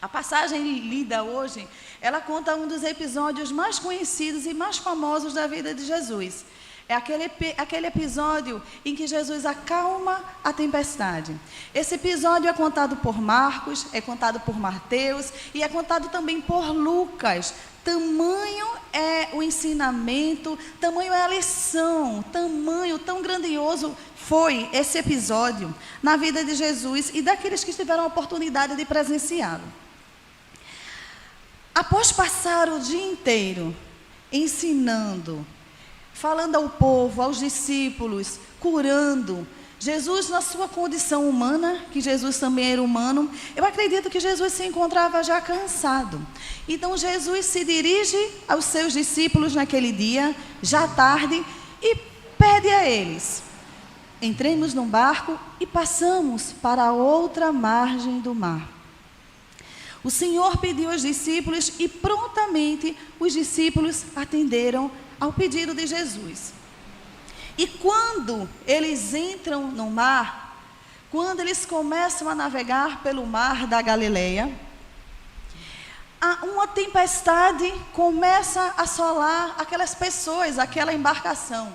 A passagem lida hoje, ela conta um dos episódios mais conhecidos e mais famosos da vida de Jesus. É aquele episódio em que Jesus acalma a tempestade. Esse episódio é contado por Marcos, é contado por Mateus e é contado também por Lucas. Tamanho é o ensinamento, tamanho é a lição, tamanho tão grandioso foi esse episódio na vida de Jesus e daqueles que tiveram a oportunidade de presenciá-lo. Após passar o dia inteiro ensinando, falando ao povo, aos discípulos, curando, Jesus na sua condição humana, que Jesus também era humano, eu acredito que Jesus se encontrava já cansado. Então Jesus se dirige aos seus discípulos naquele dia, já tarde, e pede a eles: entremos num barco e passamos para a outra margem do mar. O Senhor pediu aos discípulos e prontamente os discípulos atenderam ao pedido de Jesus. E quando eles entram no mar, quando eles começam a navegar pelo mar da Galileia, uma tempestade começa a assolar aquelas pessoas, aquela embarcação.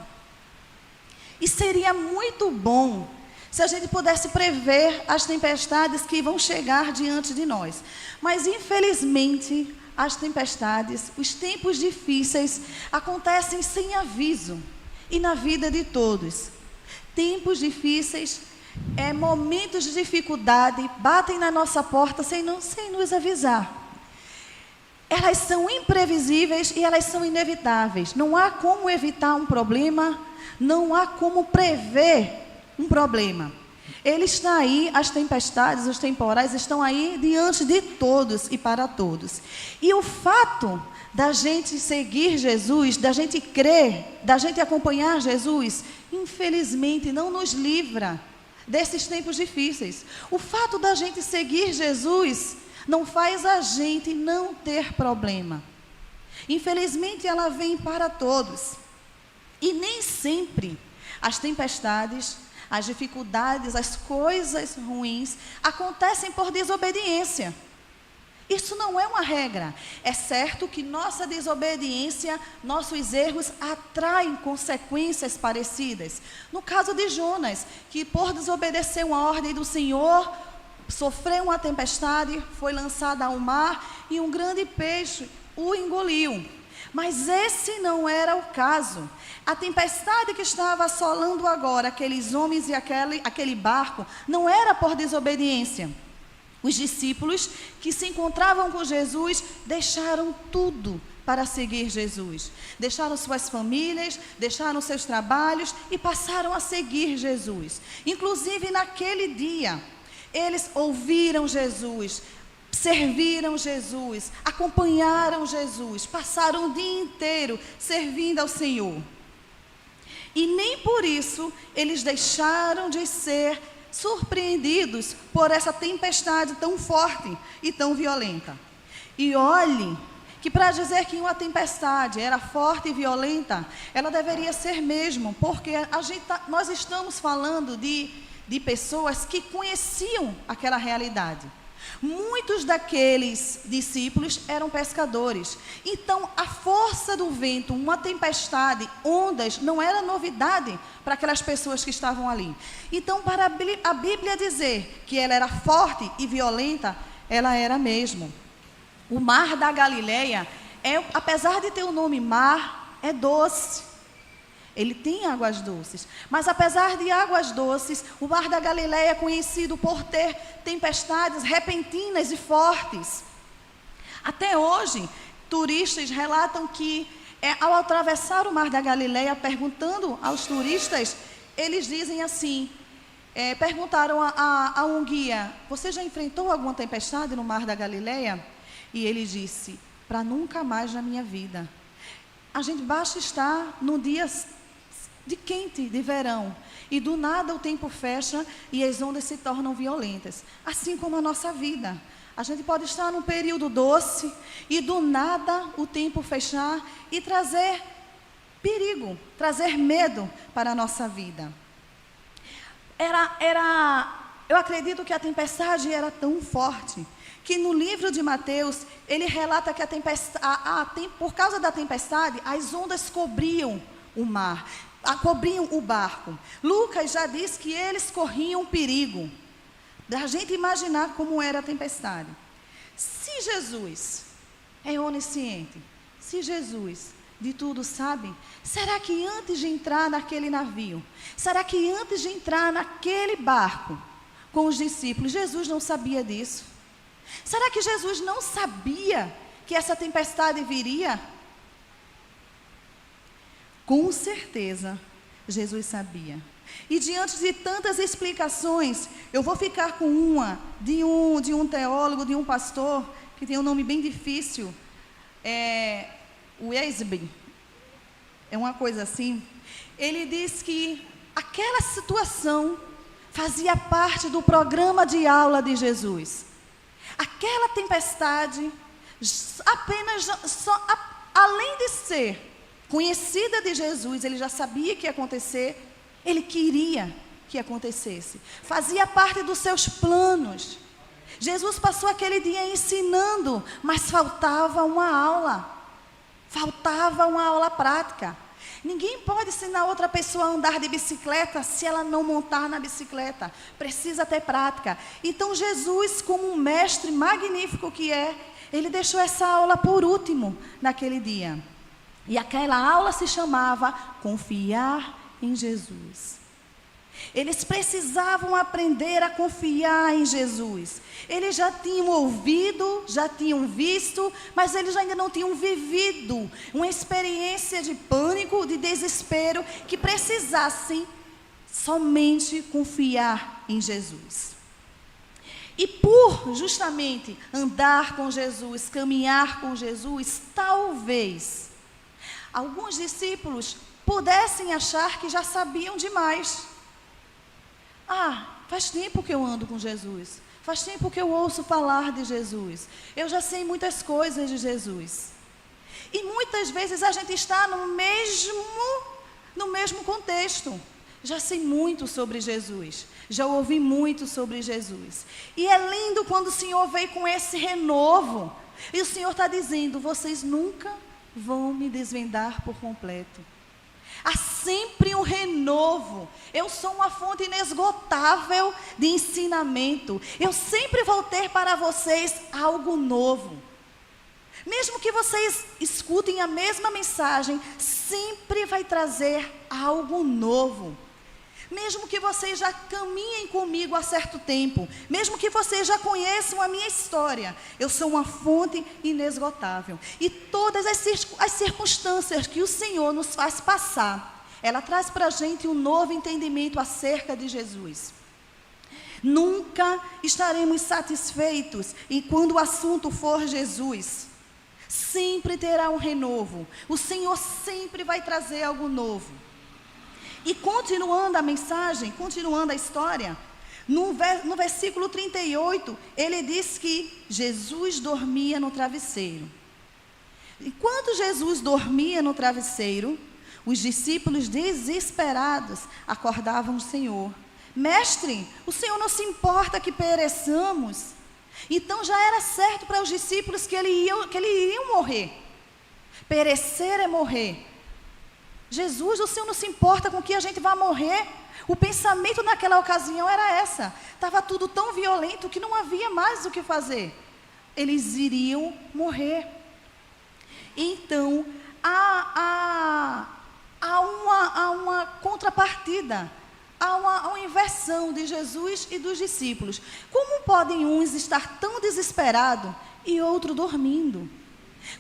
E seria muito bom se a gente pudesse prever as tempestades que vão chegar diante de nós. Mas, infelizmente, as tempestades, os tempos difíceis, acontecem sem aviso. E na vida de todos. Tempos difíceis, momentos de dificuldade, batem na nossa porta sem nos avisar. Elas são imprevisíveis e elas são inevitáveis. Não há como evitar um problema, não há como prever um problema. Ele está aí, as tempestades, os temporais estão aí diante de todos e para todos. E o fato da gente seguir Jesus, da gente crer, da gente acompanhar Jesus, infelizmente não nos livra desses tempos difíceis. O fato da gente seguir Jesus não faz a gente não ter problema. Infelizmente ela vem para todos. E nem sempre as tempestades, as dificuldades, as coisas ruins acontecem por desobediência. Isso não é uma regra. É certo que nossa desobediência, nossos erros atraem consequências parecidas. No caso de Jonas, que por desobedecer uma ordem do Senhor, sofreu uma tempestade, foi lançado ao mar e um grande peixe o engoliu. Mas esse não era o caso. A tempestade que estava assolando agora aqueles homens e aquele barco não era por desobediência. Os discípulos que se encontravam com Jesus deixaram tudo para seguir Jesus. Deixaram suas famílias, deixaram seus trabalhos e passaram a seguir Jesus. Inclusive naquele dia, eles ouviram Jesus, serviram Jesus, acompanharam Jesus, passaram o dia inteiro servindo ao Senhor. E nem por isso eles deixaram de ser surpreendidos por essa tempestade tão forte e tão violenta. E olhe que para dizer que uma tempestade era forte e violenta, ela deveria ser mesmo, porque nós estamos falando de pessoas que conheciam aquela realidade. Muitos daqueles discípulos eram pescadores. Então, a força do vento, uma tempestade, ondas, não era novidade para aquelas pessoas que estavam ali. Então, para a Bíblia dizer que ela era forte e violenta, ela era mesmo. O mar da Galileia, apesar de ter o nome mar, é doce. Ele tem águas doces, mas apesar de águas doces, o mar da Galileia é conhecido por ter tempestades repentinas e fortes. Até hoje, turistas relatam que, ao atravessar o mar da Galileia, perguntando aos turistas, eles dizem assim, perguntaram a um guia: você já enfrentou alguma tempestade no mar da Galileia? E ele disse: para nunca mais na minha vida. A gente basta estar num dia de quente, de verão, e do nada o tempo fecha e as ondas se tornam violentas, assim como a nossa vida. A gente pode estar num período doce e do nada o tempo fechar e trazer perigo, trazer medo para a nossa vida. Eu acredito que a tempestade era tão forte que no livro de Mateus, ele relata que por causa da tempestade, as ondas cobriam o mar, cobriam o barco. Lucas já diz que eles corriam perigo. Da gente imaginar como era a tempestade. Se Jesus é onisciente, se Jesus de tudo sabe, será que antes de entrar naquele navio, será que antes de entrar naquele barco com os discípulos, Jesus não sabia disso? Será que Jesus não sabia que essa tempestade viria? Com certeza, Jesus sabia. E diante de tantas explicações, eu vou ficar com uma de um teólogo, de um pastor, que tem um nome bem difícil, Weisby, é uma coisa assim. Ele diz que aquela situação fazia parte do programa de aula de Jesus. Aquela tempestade, além de ser conhecida de Jesus, ele já sabia que ia acontecer, ele queria que acontecesse, fazia parte dos seus planos. Jesus passou aquele dia ensinando, mas faltava uma aula prática. Ninguém pode ensinar outra pessoa a andar de bicicleta se ela não montar na bicicleta, precisa ter prática. Então Jesus, como um mestre magnífico que é, ele deixou essa aula por último naquele dia. E aquela aula se chamava Confiar em Jesus. Eles precisavam aprender a confiar em Jesus. Eles já tinham ouvido, já tinham visto, mas eles ainda não tinham vivido uma experiência de pânico, de desespero, que precisassem somente confiar em Jesus. E por justamente andar com Jesus, caminhar com Jesus, talvez alguns discípulos pudessem achar que já sabiam demais. Faz tempo que eu ando com Jesus. Faz tempo que eu ouço falar de Jesus. Eu já sei muitas coisas de Jesus. E muitas vezes a gente está no mesmo contexto. Já sei muito sobre Jesus. Já ouvi muito sobre Jesus. E é lindo quando o Senhor veio com esse renovo. E o Senhor está dizendo, vocês nunca vão me desvendar por completo. Há sempre um renovo. Eu sou uma fonte inesgotável de ensinamento. Eu sempre vou ter para vocês algo novo. Mesmo que vocês escutem a mesma mensagem, sempre vai trazer algo novo. Mesmo que vocês já caminhem comigo há certo tempo, mesmo que vocês já conheçam a minha história, eu sou uma fonte inesgotável. E todas as circunstâncias que o Senhor nos faz passar, ela traz para a gente um novo entendimento acerca de Jesus. Nunca estaremos satisfeitos e quando o assunto for Jesus. Sempre terá um renovo. O Senhor sempre vai trazer algo novo. E continuando a mensagem, continuando a história, no versículo 38, ele diz que Jesus dormia no travesseiro. Enquanto Jesus dormia no travesseiro, os discípulos desesperados acordavam o Senhor. Mestre, o Senhor não se importa que pereçamos? Então já era certo para os discípulos que eles iriam morrer. Perecer é morrer. Jesus, o Senhor não se importa com que a gente vá morrer? O pensamento naquela ocasião era essa. Estava tudo tão violento que não havia mais o que fazer. Eles iriam morrer. Então, há uma contrapartida. Há uma inversão de Jesus e dos discípulos. Como podem uns estar tão desesperados e outro dormindo?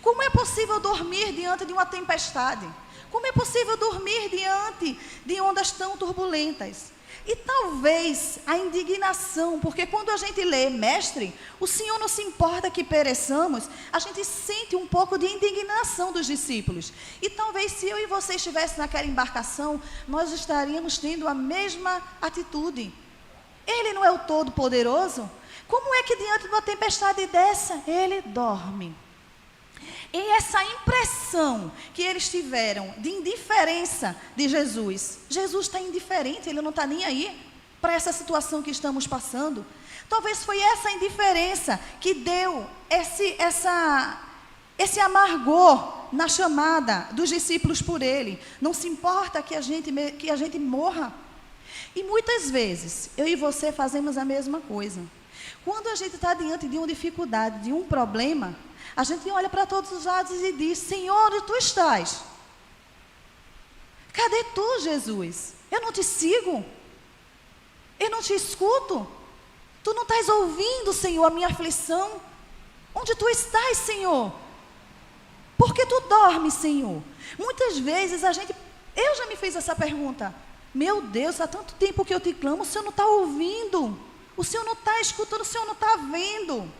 Como é possível dormir diante de uma tempestade? Como é possível dormir diante de ondas tão turbulentas? E talvez a indignação, porque quando a gente lê, mestre, o Senhor não se importa que pereçamos, a gente sente um pouco de indignação dos discípulos. E talvez se eu e você estivéssemos naquela embarcação, nós estaríamos tendo a mesma atitude. Ele não é o Todo-Poderoso? Como é que diante de uma tempestade dessa, ele dorme? E essa impressão que eles tiveram de indiferença de Jesus, Jesus está indiferente, ele não está nem aí para essa situação que estamos passando. Talvez foi essa indiferença que deu esse amargor na chamada dos discípulos por ele. Não se importa que a gente morra. E muitas vezes, eu e você fazemos a mesma coisa. Quando a gente está diante de uma dificuldade, de um problema, a gente olha para todos os lados e diz: Senhor, onde tu estás? Cadê tu, Jesus? Eu não te sigo. Eu não te escuto. Tu não estás ouvindo, Senhor, a minha aflição. Onde tu estás, Senhor? Por que tu dormes, Senhor? Muitas vezes eu já me fiz essa pergunta. Meu Deus, há tanto tempo que eu te clamo, o Senhor não está ouvindo. O Senhor não está escutando, o Senhor não está vendo.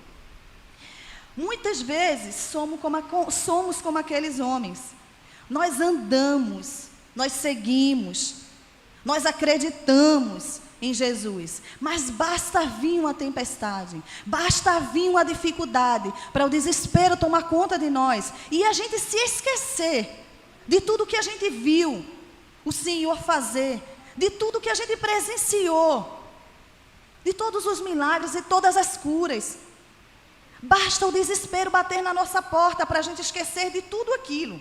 Muitas vezes somos como aqueles homens. Nós andamos, nós seguimos, nós acreditamos em Jesus, mas basta vir uma tempestade, basta vir uma dificuldade para o desespero tomar conta de nós e a gente se esquecer de tudo que a gente viu o Senhor fazer, de tudo que a gente presenciou, de todos os milagres e todas as curas. Basta o desespero bater na nossa porta para a gente esquecer de tudo aquilo.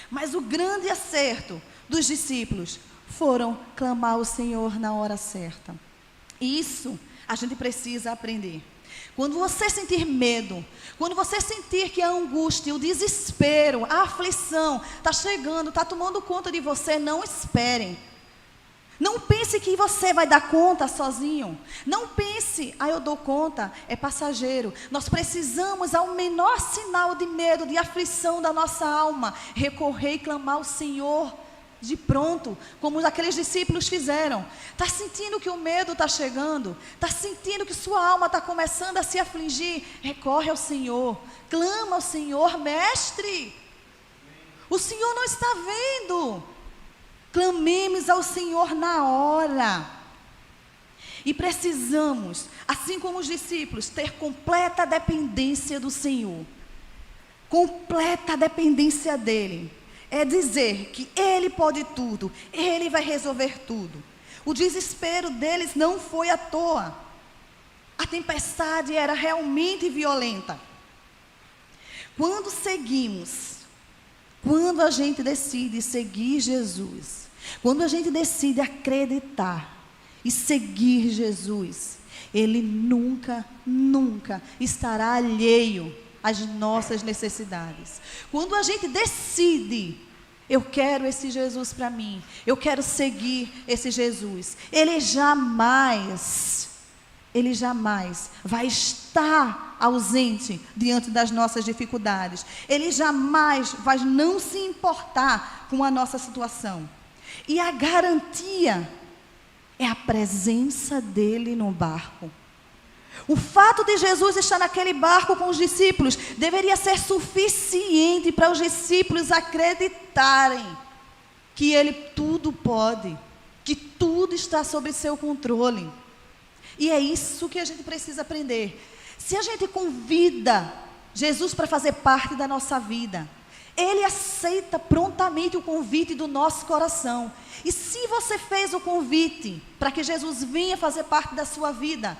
Mas o grande acerto dos discípulos foram clamar ao Senhor na hora certa. Isso a gente precisa aprender. Quando você sentir medo, quando você sentir que a angústia, o desespero, a aflição está chegando, está tomando conta de você, não esperem. Não pense que você vai dar conta sozinho. Não pense, eu dou conta, é passageiro. Nós precisamos, ao menor sinal de medo, de aflição da nossa alma, recorrer e clamar ao Senhor de pronto, como aqueles discípulos fizeram. Está sentindo que o medo está chegando? Está sentindo que sua alma está começando a se afligir? Recorre ao Senhor, clama ao Senhor: mestre, o Senhor não está vendo. Clamemos ao Senhor na hora. E precisamos, assim como os discípulos, ter completa dependência do Senhor. Completa dependência dEle. É dizer que Ele pode tudo, Ele vai resolver tudo. O desespero deles não foi à toa. A tempestade era realmente violenta. Quando a gente decide seguir Jesus, quando a gente decide acreditar e seguir Jesus, Ele nunca, nunca estará alheio às nossas necessidades. Quando a gente decide: eu quero esse Jesus para mim, eu quero seguir esse Jesus, Ele jamais vai estar ausente diante das nossas dificuldades. Ele jamais vai não se importar com a nossa situação. E a garantia é a presença dele no barco. O fato de Jesus estar naquele barco com os discípulos deveria ser suficiente para os discípulos acreditarem que Ele tudo pode, que tudo está sob seu controle. E é isso que a gente precisa aprender. Se a gente convida Jesus para fazer parte da nossa vida, Ele aceita prontamente o convite do nosso coração. E se você fez o convite para que Jesus venha fazer parte da sua vida,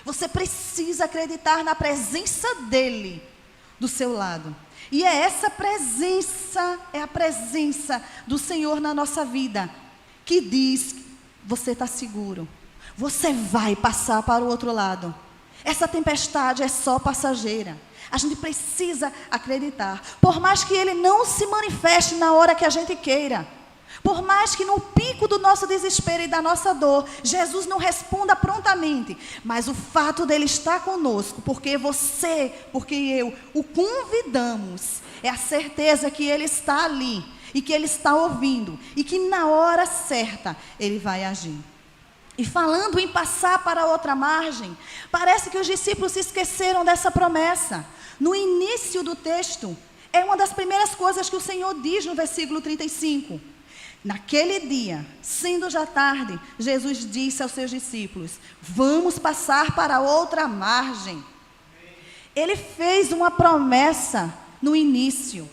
você precisa acreditar na presença dEle do seu lado. E é essa presença, é a presença do Senhor na nossa vida, que diz: você está seguro, você vai passar para o outro lado. Essa tempestade é só passageira. A gente precisa acreditar. Por mais que Ele não se manifeste na hora que a gente queira, por mais que no pico do nosso desespero e da nossa dor, Jesus não responda prontamente, mas o fato dele estar conosco, porque eu o convidamos, é a certeza que Ele está ali, e que Ele está ouvindo, e que na hora certa Ele vai agir. E falando em passar para outra margem, parece que os discípulos se esqueceram dessa promessa. No início do texto, é uma das primeiras coisas que o Senhor diz no versículo 35. Naquele dia, sendo já tarde, Jesus disse aos seus discípulos: vamos passar para outra margem. Ele fez uma promessa no início.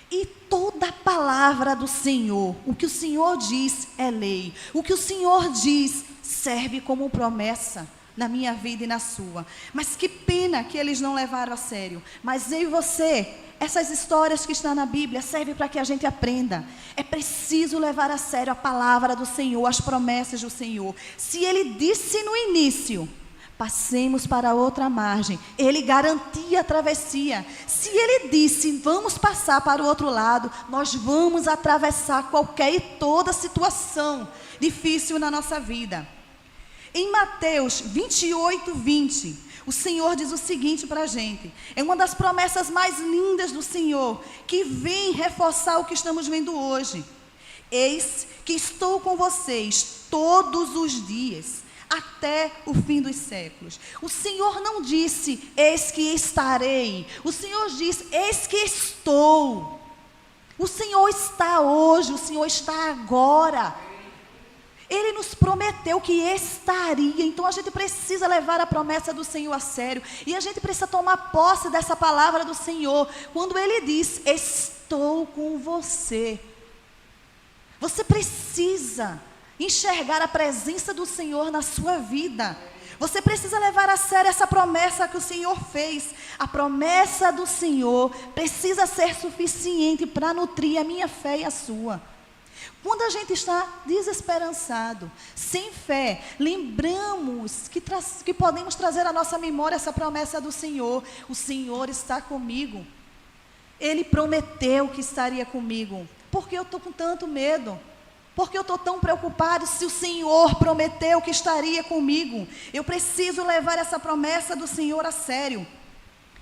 E toda palavra do Senhor, o que o Senhor diz é lei. O que o Senhor diz serve como promessa na minha vida e na sua. Mas que pena que eles não levaram a sério. Mas eu e você, essas histórias que estão na Bíblia servem para que a gente aprenda. É preciso levar a sério a palavra do Senhor, as promessas do Senhor. Se Ele disse no início, passemos para outra margem, Ele garantia a travessia. Se Ele disse, vamos passar para o outro lado, nós vamos atravessar qualquer e toda situação difícil na nossa vida. Em Mateus 28, 20, o Senhor diz o seguinte para a gente. É uma das promessas mais lindas do Senhor, que vem reforçar o que estamos vendo hoje. Eis que estou com vocês todos os dias, até o fim dos séculos. O Senhor não disse, eis que estarei. O Senhor disse, eis que estou. O Senhor está hoje, o Senhor está agora. Ele nos prometeu que estaria. Então a gente precisa levar a promessa do Senhor a sério. E a gente precisa tomar posse dessa palavra do Senhor. Quando Ele diz, estou com você. Você precisa enxergar a presença do Senhor na sua vida. Você precisa levar a sério essa promessa que o Senhor fez. A promessa do Senhor precisa ser suficiente para nutrir a minha fé e a sua. Quando a gente está desesperançado, sem fé, lembramos que podemos trazer à nossa memória essa promessa do Senhor. O Senhor está comigo. Ele prometeu que estaria comigo. Por que eu estou com tanto medo? Por que eu estou tão preocupado se o Senhor prometeu que estaria comigo? Eu preciso levar essa promessa do Senhor a sério.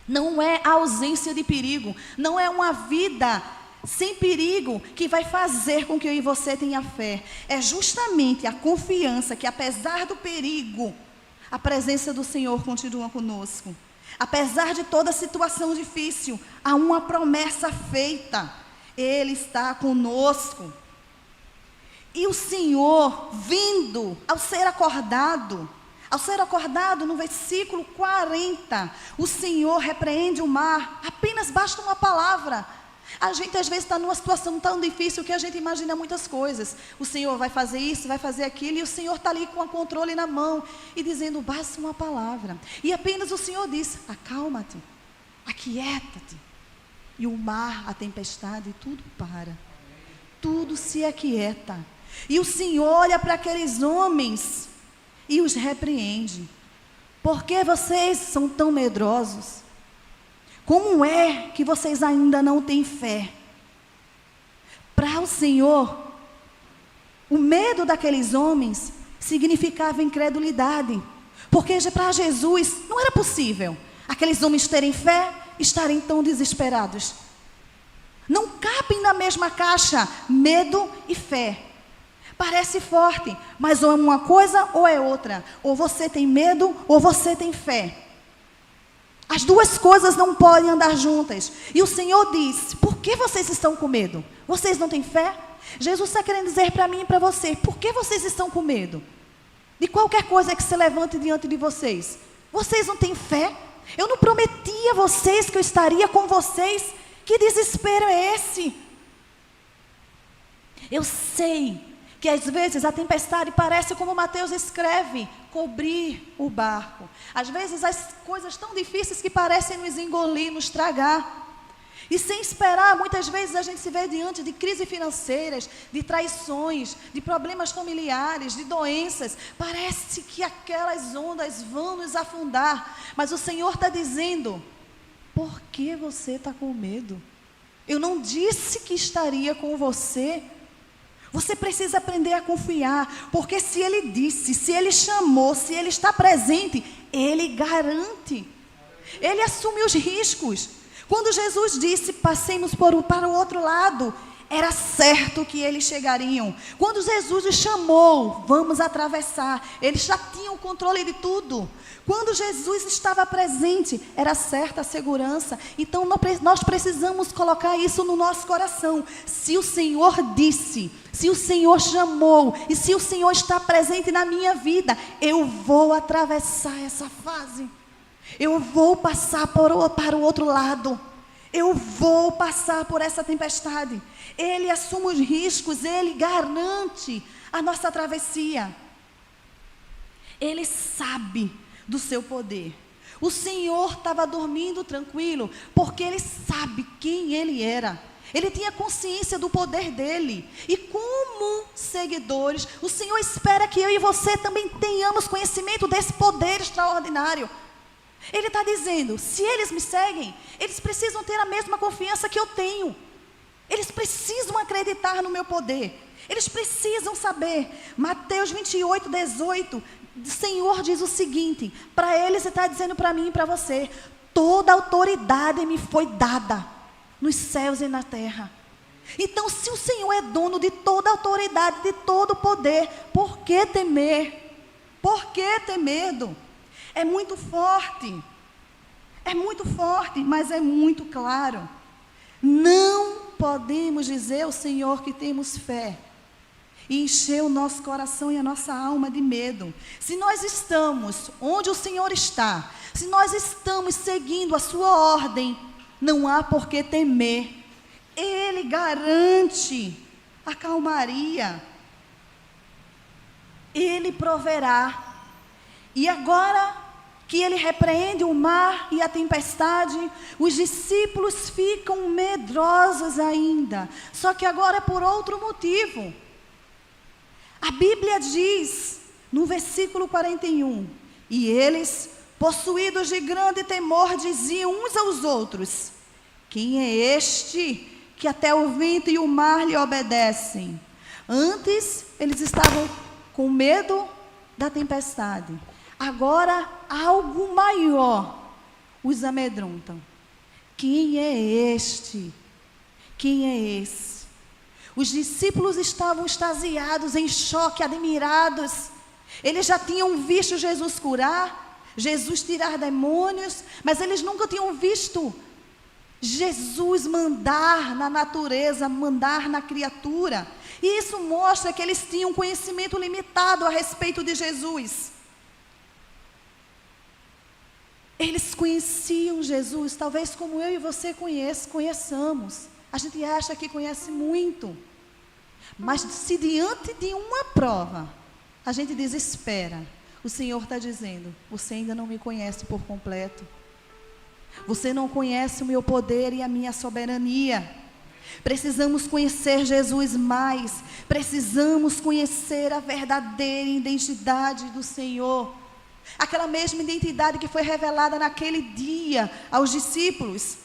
Não é a ausência de perigo, não é uma vida sem perigo que vai fazer com que eu e você tenha fé. É justamente a confiança que, apesar do perigo, a presença do Senhor continua conosco. Apesar de toda situação difícil, há uma promessa feita. Ele está conosco. E o Senhor, vindo ao ser acordado no versículo 40, o Senhor repreende o mar. Apenas basta uma palavra. A gente às vezes está numa situação tão difícil que a gente imagina muitas coisas. O Senhor vai fazer isso, vai fazer aquilo, e o Senhor está ali com o controle na mão e dizendo, basta uma palavra. E apenas o Senhor diz, acalma-te, aquieta-te. E o mar, a tempestade, tudo para. Tudo se aquieta. E o Senhor olha para aqueles homens e os repreende. Por que vocês são tão medrosos? Como é que vocês ainda não têm fé? Para o Senhor, o medo daqueles homens significava incredulidade. Porque para Jesus não era possível aqueles homens terem fé e estarem tão desesperados. Não cabem na mesma caixa medo e fé. Parece forte, mas ou é uma coisa ou é outra. Ou você tem medo ou você tem fé. As duas coisas não podem andar juntas. E o Senhor diz, por que vocês estão com medo? Vocês não têm fé? Jesus está querendo dizer para mim e para você, por que vocês estão com medo? De qualquer coisa que se levante diante de vocês. Vocês não têm fé? Eu não prometi a vocês que eu estaria com vocês? Que desespero é esse? Eu sei que às vezes a tempestade parece, como Mateus escreve, cobrir o barco. Às vezes as coisas tão difíceis que parecem nos engolir, nos tragar. E sem esperar, muitas vezes a gente se vê diante de crises financeiras, de traições, de problemas familiares, de doenças. Parece que aquelas ondas vão nos afundar. Mas o Senhor está dizendo, por que você está com medo? Eu não disse que estaria com você. Você precisa aprender a confiar, porque se Ele disse, se Ele chamou, se Ele está presente, Ele garante. Ele assume os riscos. Quando Jesus disse, passemos para o outro lado, era certo que eles chegariam. Quando Jesus os chamou, vamos atravessar, eles já tinham o controle de tudo. Quando Jesus estava presente, era certa a segurança. Então nós precisamos colocar isso no nosso coração. Se o Senhor disse, se o Senhor chamou, e se o Senhor está presente na minha vida, eu vou atravessar essa fase. Eu vou passar para o outro lado. Eu vou passar por essa tempestade. Ele assume os riscos, Ele garante a nossa travessia. Ele sabe do seu poder. O Senhor estava dormindo tranquilo, porque Ele sabe quem Ele era. Ele tinha consciência do poder dEle. E como seguidores, o Senhor espera que eu e você também tenhamos conhecimento desse poder extraordinário. Ele está dizendo, se eles me seguem, eles precisam ter a mesma confiança que eu tenho. Eles precisam acreditar no meu poder. Eles precisam saber. Mateus 28, 18, o Senhor diz o seguinte, para eles Ele está dizendo para mim e para você, toda autoridade me foi dada nos céus e na terra. Então, se o Senhor é dono de toda autoridade, de todo poder, por que temer? Por que ter medo? É muito forte, mas é muito claro. Não podemos dizer ao Senhor que temos fé e encher o nosso coração e a nossa alma de medo. Se nós estamos onde o Senhor está, se nós estamos seguindo a sua ordem, não há por que temer. Ele garante a calmaria. Ele proverá. E agora que Ele repreende o mar e a tempestade, os discípulos ficam medrosos ainda. Só que agora é por outro motivo. A Bíblia diz, no versículo 41, e eles, possuídos de grande temor, diziam uns aos outros, quem é este que até o vento e o mar lhe obedecem? Antes eles estavam com medo da tempestade. Agora algo maior os amedrontam. Quem é este? Quem é esse? Os discípulos estavam extasiados, em choque, admirados. Eles já tinham visto Jesus curar, Jesus tirar demônios, mas eles nunca tinham visto Jesus mandar na natureza, mandar na criatura. E isso mostra que eles tinham conhecimento limitado a respeito de Jesus. Eles conheciam Jesus, talvez como eu e você conheçamos. A gente acha que conhece muito. Mas se diante de uma prova, a gente desespera, o Senhor está dizendo, você ainda não me conhece por completo. Você não conhece o meu poder e a minha soberania. Precisamos conhecer Jesus mais. Precisamos conhecer a verdadeira identidade do Senhor. Aquela mesma identidade que foi revelada naquele dia aos discípulos.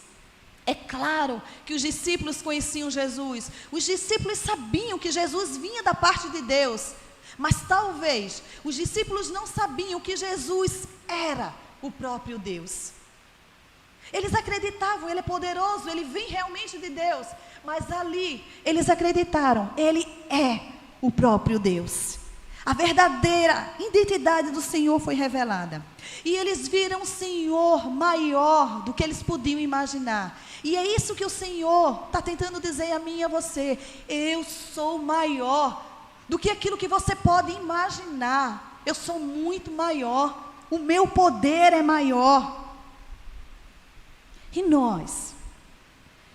É claro que os discípulos conheciam Jesus. Os discípulos sabiam que Jesus vinha da parte de Deus. Mas talvez os discípulos não sabiam que Jesus era o próprio Deus. Eles acreditavam, Ele é poderoso, Ele vem realmente de Deus. Mas ali, eles acreditaram, Ele é o próprio Deus. A verdadeira identidade do Senhor foi revelada. E eles viram um Senhor maior do que eles podiam imaginar. E é isso que o Senhor está tentando dizer a mim e a você. Eu sou maior do que aquilo que você pode imaginar. Eu sou muito maior. O meu poder é maior. E nós?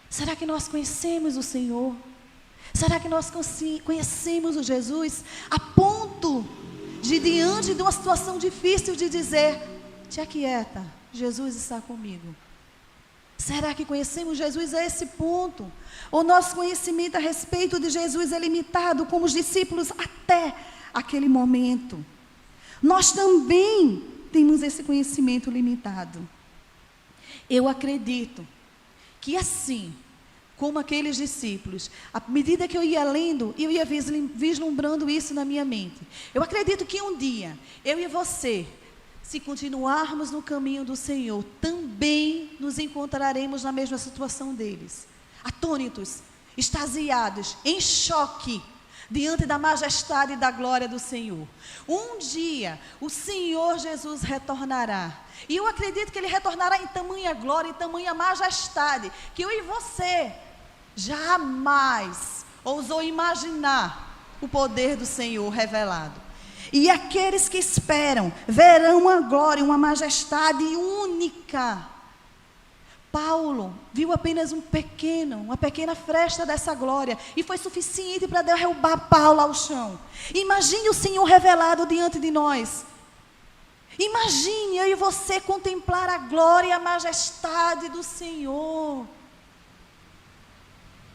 Será que nós conhecemos o Senhor? Será que nós conhecemos o Jesus a ponto de, diante de uma situação difícil, de dizer, te aquieta, Jesus está comigo? Será que conhecemos Jesus a esse ponto? Ou nosso conhecimento a respeito de Jesus é limitado, como os discípulos, até aquele momento? Nós também temos esse conhecimento limitado. Eu acredito que assim como aqueles discípulos, à medida que eu ia lendo, eu ia vislumbrando isso na minha mente. Eu acredito que um dia, eu e você, se continuarmos no caminho do Senhor, também nos encontraremos na mesma situação deles. Atônitos, extasiados, em choque, diante da majestade e da glória do Senhor. Um dia, o Senhor Jesus retornará. E eu acredito que Ele retornará em tamanha glória, em tamanha majestade, que eu e você jamais ousou imaginar o poder do Senhor revelado. E aqueles que esperam verão uma glória, uma majestade única. Paulo viu apenas uma pequena fresta dessa glória, e foi suficiente para derrubar Paulo ao chão. Imagine o Senhor revelado diante de nós. Imagine eu e você contemplar a glória e a majestade do Senhor.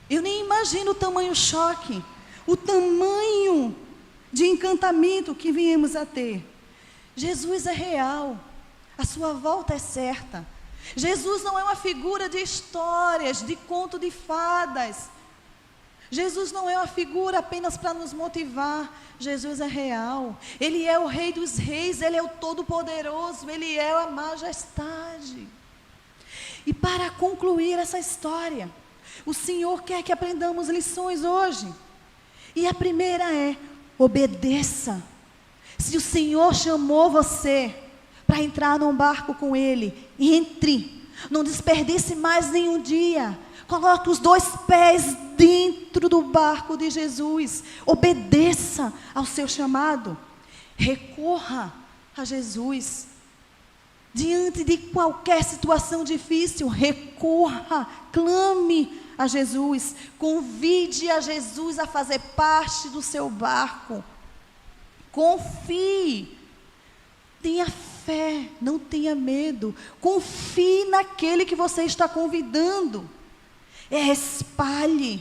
Eu nem imagino o tamanho choque, o tamanho de encantamento que viemos a ter. Jesus é real, a sua volta é certa. Jesus não é uma figura de histórias, de conto de fadas. Jesus não é uma figura apenas para nos motivar. Jesus é real. Ele é o Rei dos Reis, Ele é o Todo-Poderoso, Ele é a majestade. E para concluir essa história, o Senhor quer que aprendamos lições hoje. E a primeira é: obedeça. Se o Senhor chamou você para entrar num barco com Ele, entre. Não desperdice mais nenhum dia. Coloque os 2 pés dentro do barco de Jesus. Obedeça ao seu chamado. Recorra a Jesus. Diante de qualquer situação difícil, recorra, clame a Jesus. Convide a Jesus a fazer parte do seu barco. Confie. Tenha fé, não tenha medo. Confie naquele que você está convidando. Espalhe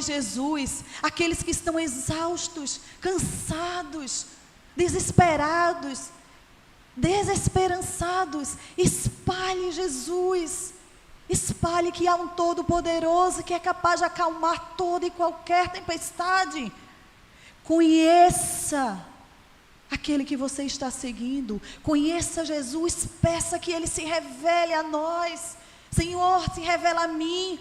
Jesus. Aqueles que estão exaustos, cansados, desesperados, desesperançados, espalhe Jesus. Espalhe que há um Todo-Poderoso que é capaz de acalmar toda e qualquer tempestade. Conheça aquele que você está seguindo. Conheça Jesus. Peça que Ele se revele a nós. Senhor, se revela a mim.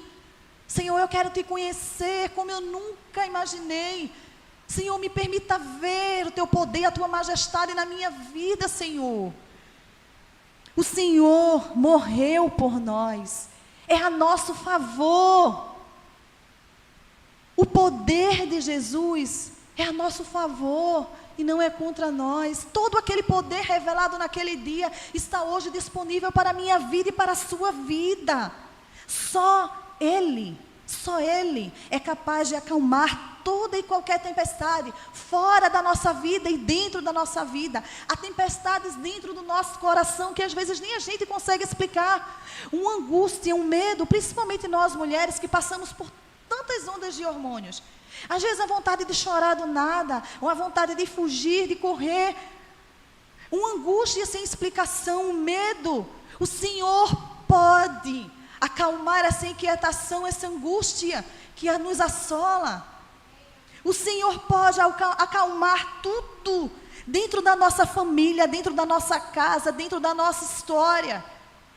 Senhor, eu quero te conhecer como eu nunca imaginei. Senhor, me permita ver o teu poder, a tua majestade na minha vida, Senhor. O Senhor morreu por nós. É a nosso favor. O poder de Jesus é a nosso favor e não é contra nós. Todo aquele poder revelado naquele dia está hoje disponível para a minha vida e para a sua vida. Só Ele é capaz de acalmar toda e qualquer tempestade, fora da nossa vida e dentro da nossa vida. Há tempestades dentro do nosso coração que às vezes nem a gente consegue explicar. Uma angústia, um medo, principalmente nós mulheres que passamos por tantas ondas de hormônios. Às vezes a vontade de chorar do nada, uma vontade de fugir, de correr, uma angústia sem explicação, um medo. O Senhor pode acalmar essa inquietação, essa angústia que nos assola. O Senhor pode acalmar tudo dentro da nossa família, dentro da nossa casa, dentro da nossa história.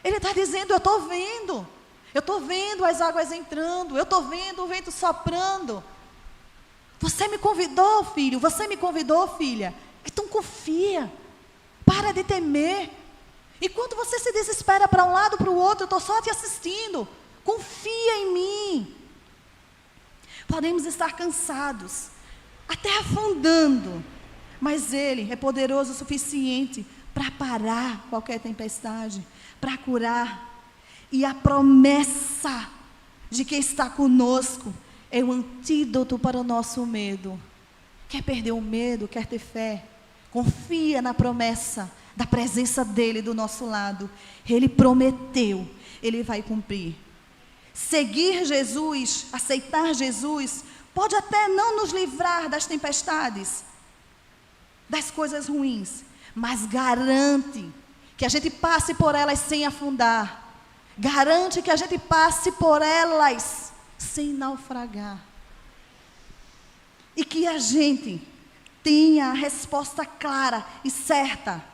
Ele está dizendo: eu estou vendo as águas entrando, eu estou vendo o vento soprando. Você me convidou, filho, você me convidou, filha. Então confia, para de temer. Enquanto você se desespera para um lado, para o outro, eu estou só te assistindo. Confia em mim. Podemos estar cansados, até afundando, mas Ele é poderoso o suficiente para parar qualquer tempestade, para curar. E a promessa de que está conosco é o antídoto para o nosso medo. Quer perder o medo? Quer ter fé? Confia na promessa da presença dEle do nosso lado. Ele prometeu, Ele vai cumprir. Seguir Jesus, aceitar Jesus, pode até não nos livrar das tempestades, das coisas ruins, mas garante que a gente passe por elas sem afundar. Garante que a gente passe por elas sem naufragar. E que a gente tenha a resposta clara e certa.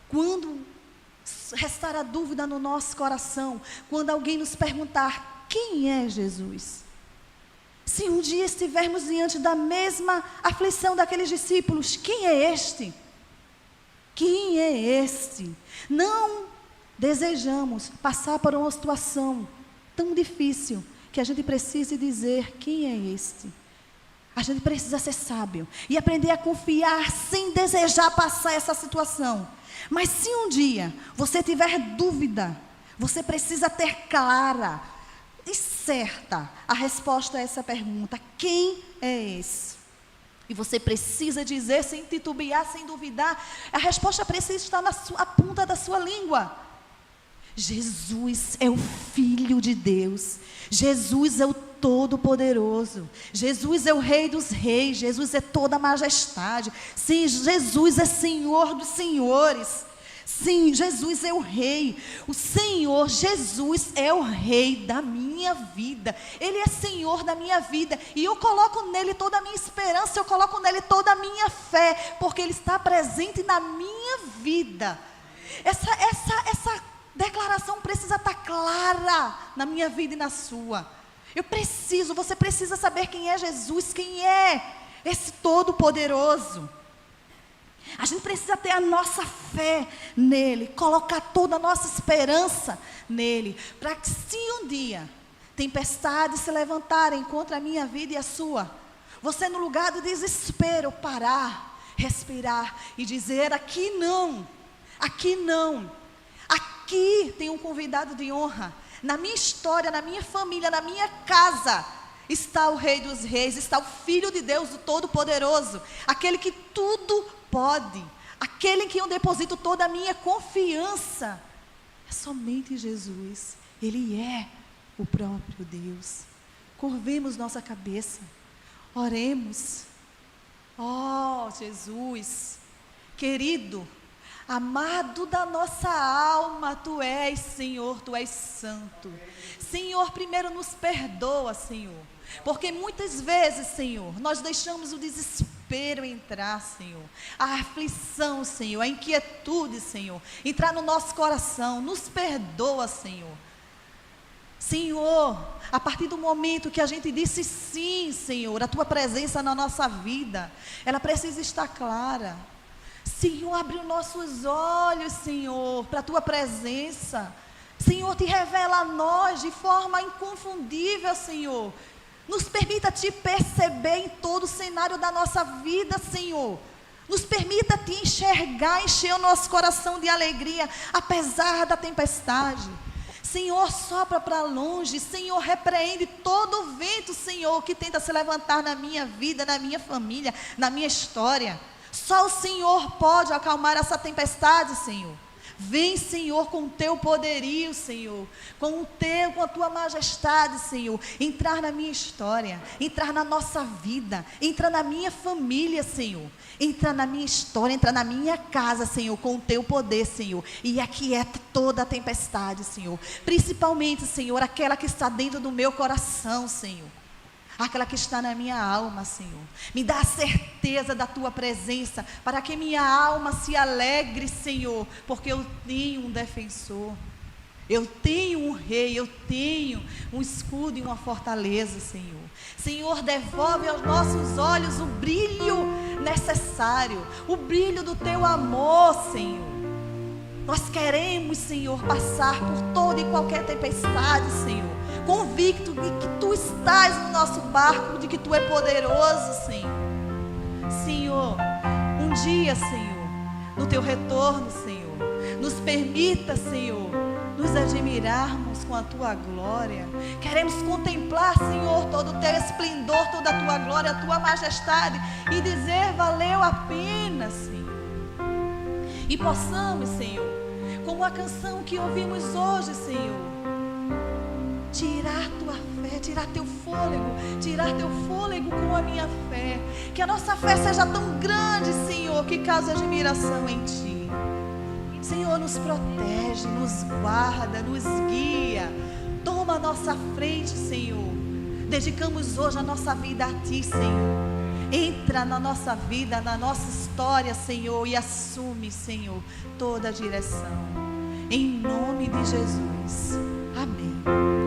Quando restar a dúvida no nosso coração, quando alguém nos perguntar: quem é Jesus? Se um dia estivermos diante da mesma aflição daqueles discípulos: quem é este? Quem é este? Não desejamos passar por uma situação tão difícil que a gente precise dizer: quem é este? A gente precisa ser sábio e aprender a confiar sem desejar passar essa situação. Mas se um dia você tiver dúvida, você precisa ter clara e certa a resposta a essa pergunta: quem é esse? E você precisa dizer sem titubear, sem duvidar. A resposta precisa estar na ponta da sua língua. Jesus é o Filho de Deus. Jesus é o Todo-Poderoso. Jesus é o Rei dos Reis. Jesus é toda a majestade. Sim, Jesus é Senhor dos Senhores. Sim, Jesus é o Rei. O Senhor Jesus é o Rei da minha vida. Ele é Senhor da minha vida. E eu coloco nele toda a minha esperança. Eu coloco nele toda a minha fé. Porque ele está presente na minha vida. Essa declaração precisa estar clara na minha vida e na sua. Você precisa saber quem é Jesus, quem é esse Todo-Poderoso. A gente precisa ter a nossa fé nele, colocar toda a nossa esperança nele, para que se um dia tempestades se levantarem contra a minha vida e a sua, você no lugar do desespero parar, respirar e dizer: aqui não, aqui não, aqui tem um convidado de honra. Na minha história, na minha família, na minha casa, está o Rei dos Reis, está o Filho de Deus, o Todo-Poderoso, aquele que tudo pode, aquele em que eu deposito toda a minha confiança. É somente Jesus. Ele é o próprio Deus. Curvemos nossa cabeça, oremos. Oh, Jesus, querido, amado da nossa alma, Tu és, Senhor, Tu és santo. Senhor, primeiro nos perdoa, Senhor, porque muitas vezes, Senhor, nós deixamos o desespero entrar, Senhor, a aflição, Senhor, a inquietude, Senhor, entrar no nosso coração. Nos perdoa, Senhor. Senhor, a partir do momento que a gente disse sim, Senhor, a Tua presença na nossa vida, ela precisa estar clara. Senhor, abre os nossos olhos, Senhor, para a Tua presença. Senhor, Te revela a nós de forma inconfundível, Senhor. Nos permita Te perceber em todo o cenário da nossa vida, Senhor. Nos permita Te enxergar, encher o nosso coração de alegria, apesar da tempestade. Senhor, sopra para longe. Senhor, repreende todo o vento, Senhor, que tenta se levantar na minha vida, na minha família, na minha história. Só o Senhor pode acalmar essa tempestade, Senhor. Vem, Senhor, com o Teu poderio, Senhor, com a Tua majestade, Senhor, entrar na minha história, entrar na nossa vida, entrar na minha família, Senhor, entrar na minha história, entrar na minha casa, Senhor, com o Teu poder, Senhor, e aquieta toda a tempestade, Senhor, principalmente, Senhor, aquela que está dentro do meu coração, Senhor, aquela que está na minha alma, Senhor. Me dá a certeza da Tua presença, para que minha alma se alegre, Senhor, porque eu tenho um defensor, eu tenho um rei, eu tenho um escudo e uma fortaleza, Senhor. Senhor, devolve aos nossos olhos o brilho necessário, o brilho do Teu amor, Senhor. Nós queremos, Senhor, passar por toda e qualquer tempestade, Senhor, convicto de que Tu estás no nosso barco, de que Tu é poderoso, Senhor. Senhor, um dia, Senhor, no Teu retorno, Senhor, nos permita, Senhor, nos admirarmos com a Tua glória. Queremos contemplar, Senhor, todo o Teu esplendor, toda a Tua glória, a Tua majestade, e dizer: valeu a pena, Senhor. E possamos, Senhor, como a canção que ouvimos hoje, Senhor, tirar Tua fé, tirar Teu fôlego com a minha fé. Que a nossa fé seja tão grande, Senhor, que cause admiração em Ti. Senhor, nos protege, nos guarda, nos guia. Toma a nossa frente, Senhor. Dedicamos hoje a nossa vida a Ti, Senhor. Entra na nossa vida, na nossa história, Senhor, e assume, Senhor, toda a direção. Em nome de Jesus. Amém.